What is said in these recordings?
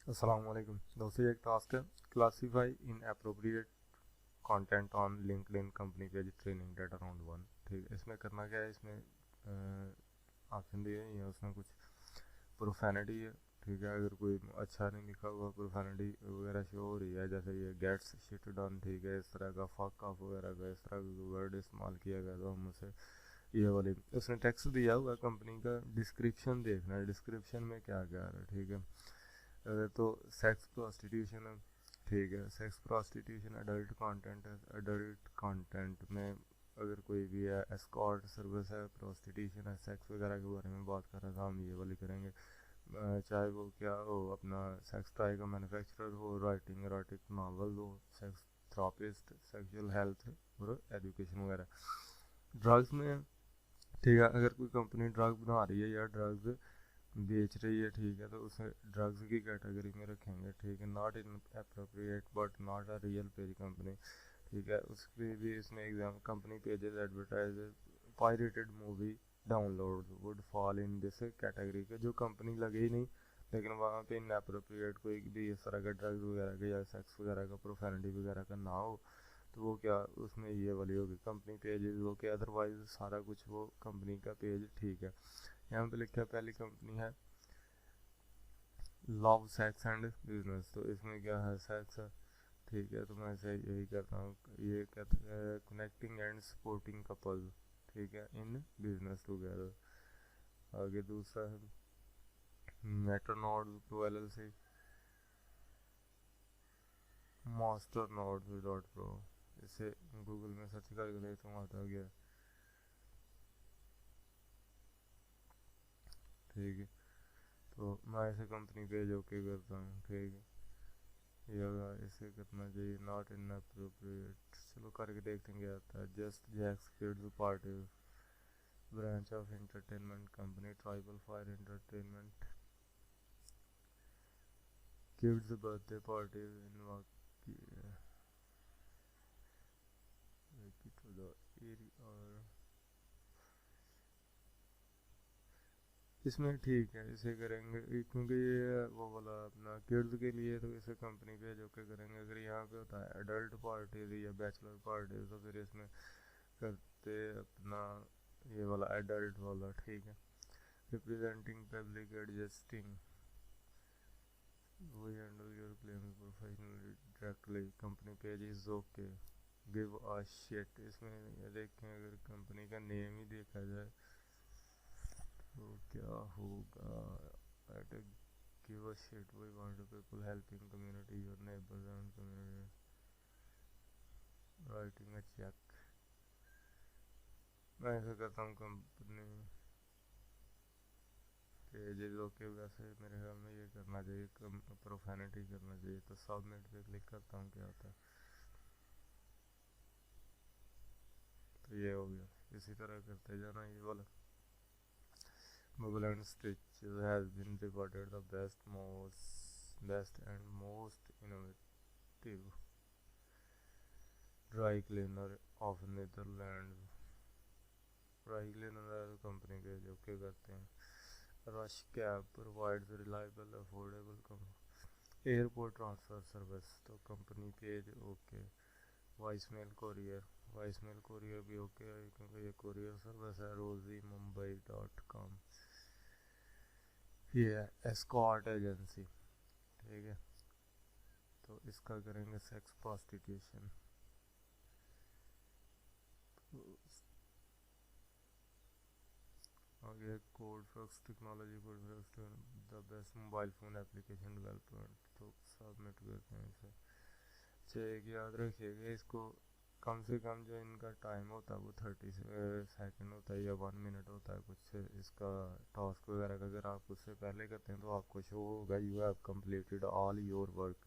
अस्सलाम वालेकुम दोस्तों, ये एक टास्क है classify in appropriate content on LinkedIn company page training data round one. ठीक है, इसमें करना क्या है, इसमें ऑप्शन दिए हैं, उसमें कुछ प्रोफैनिटी है। ठीक है, अगर कोई अच्छा नहीं लिखा हुआ प्रोफैनिटी वगैरह शो हो रही है, जैसे ये गेट्स शिट डन, ठीक है, इस तरह का फक ऑफ वगैरह का इस तरह का वर्ड इस्तेमाल किया गया तो हम उसे ये वाली उसने टेक्स्ट दिया हुआ कंपनी का डिस्क्रिप्शन देखना है, डिस्क्रिप्शन में क्या क्या आ रहा है। ठीक है, तो सेक्स प्रोस्टिट्यूशन है। ठीक है, सेक्स प्रोस्टिट्यूशन अडल्ट कंटेंट है। अडल्ट कंटेंट में अगर कोई भी है, एस्कॉर्ट सर्विस है, प्रोस्टिट्यूशन है, सेक्स वगैरह के बारे में बात कर रहा था, हम ये वाली करेंगे। चाहे वो क्या हो, अपना सेक्स टॉय का मैन्युफैक्चरर हो, राइटिंग एरोटिक नावल हो, सेक्स थेरापिस्ट, सेक्सुअल हेल्थ और एजुकेशन वगैरह। ड्रग्स में, ठीक है, अगर कोई कंपनी ड्रग बना रही है या ड्रग्स बेच रही है, ठीक है, तो उसे ड्रग्स की कैटेगरी में रखेंगे। ठीक है, not in appropriate but not a real page company. ठीक है, उसके भी इसमें exam company pages advertise pirated movie download would fall in this category के, जो कंपनी लगे ही नहीं लेकिन वहाँ पे इन अप्रोप्रिएट कोई भी इस तरह का ड्रग्स वगैरह का या सेक्स वगैरह का प्रोफेनिटी वगैरह का ना हो, तो वो क्या उसमें ये वाली होगी कंपनी पेजेस वो क्या, अदरवाइज सारा कुछ वो कंपनी का पेज ठीक है। यहाँ पे लिखा है पहली कंपनी है लव सेक्स एंड बिजनेस, तो इसमें क्या है, सेक्स है। ठीक है, तो मैं ऐसे यही कहता हूँ, ये कहते हैं कनेक्टिंग एंड सपोर्टिंग कपल, ठीक है, इन बिजनेस टुगेदर। आगे दूसरा है meta node pro L L C, master node dot pro. इसे गूगल में सर्च करके देखता हूँ आता गया। ठीक है, तो मैं ऐसे कंपनी पेज ओके करता हूँ। ठीक है, योगा इसे करना चाहिए, नॉट इन अप्रोप्रिएट, चलो करके देखते हैं क्या आता है। Just Jacks kids party, branch of entertainment company, tribal fire entertainment, kids birthday party in और इसमें ठीक है, इसे करेंगे क्योंकि ये वो वाला अपना किड्स के लिए, तो इसे कंपनी पे जो के करेंगे। अगर यहाँ पे होता है एडल्ट पार्टीज या बैचलर पार्टीज, तो फिर इसमें करते अपना ये वाला एडल्ट वाला। ठीक है, representing public adjusting, we handle your claims professionally directly, company page is okay, give a shit. इसमें ये देखें, अगर कंपनी का नेम ही देखा जाए तो क्या होगा, at give a shit we want people helping community your neighbours and community, writing a cheque. मैं ऐसा करता हूँ कंपनी पेजेस ओके, वैसे मेरे ख्याल में ये करना चाहिए, प्रोफेनिटी करना चाहिए, तो सबमिट पे क्लिक करता हूँ, क्या होता है, तो ये हो गया। इसी तरह करते जाना ये वाला। Bubble and Stitch has been rewarded the best and most innovative dry cleaner of Netherlands। Dry cleaner company के जो क्या करते हैं। Rush cab provides reliable affordable airport transfer service, तो company page okay. Voicemail courier भी okay है क्योंकि ये कोरियर सर्विस है। रोजी मुंबई डॉट कॉम, ये है एस्कॉर्ट एजेंसी। ठीक है, तो इसका करेंगे सेक्स प्रोस्टिट्यूशन। आगे Code Fox technology, Code Fox the best mobile phone application development, तो सबमिट करते हैं इसे। अच्छा, एक याद रखिएगा, इसको कम से कम जो इनका टाइम होता है वो 30 सेकेंड होता है या 1 मिनट होता है कुछ। इसका टास्क वगैरह का अगर आप उससे पहले करते हैं तो आपको शो होगा you have completed all your work.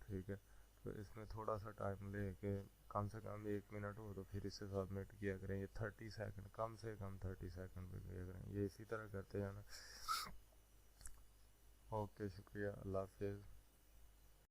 ठीक है, तो इसमें थोड़ा सा टाइम लेके कम से कम 1 मिनट हो तो फिर इसे सबमिट किया करें। ये 30 सेकेंड, कम से कम 30 सेकेंड पे किया करें, ये इसी तरह करते जाना। ओके, शुक्रिया, अल्लाह हाफिज़।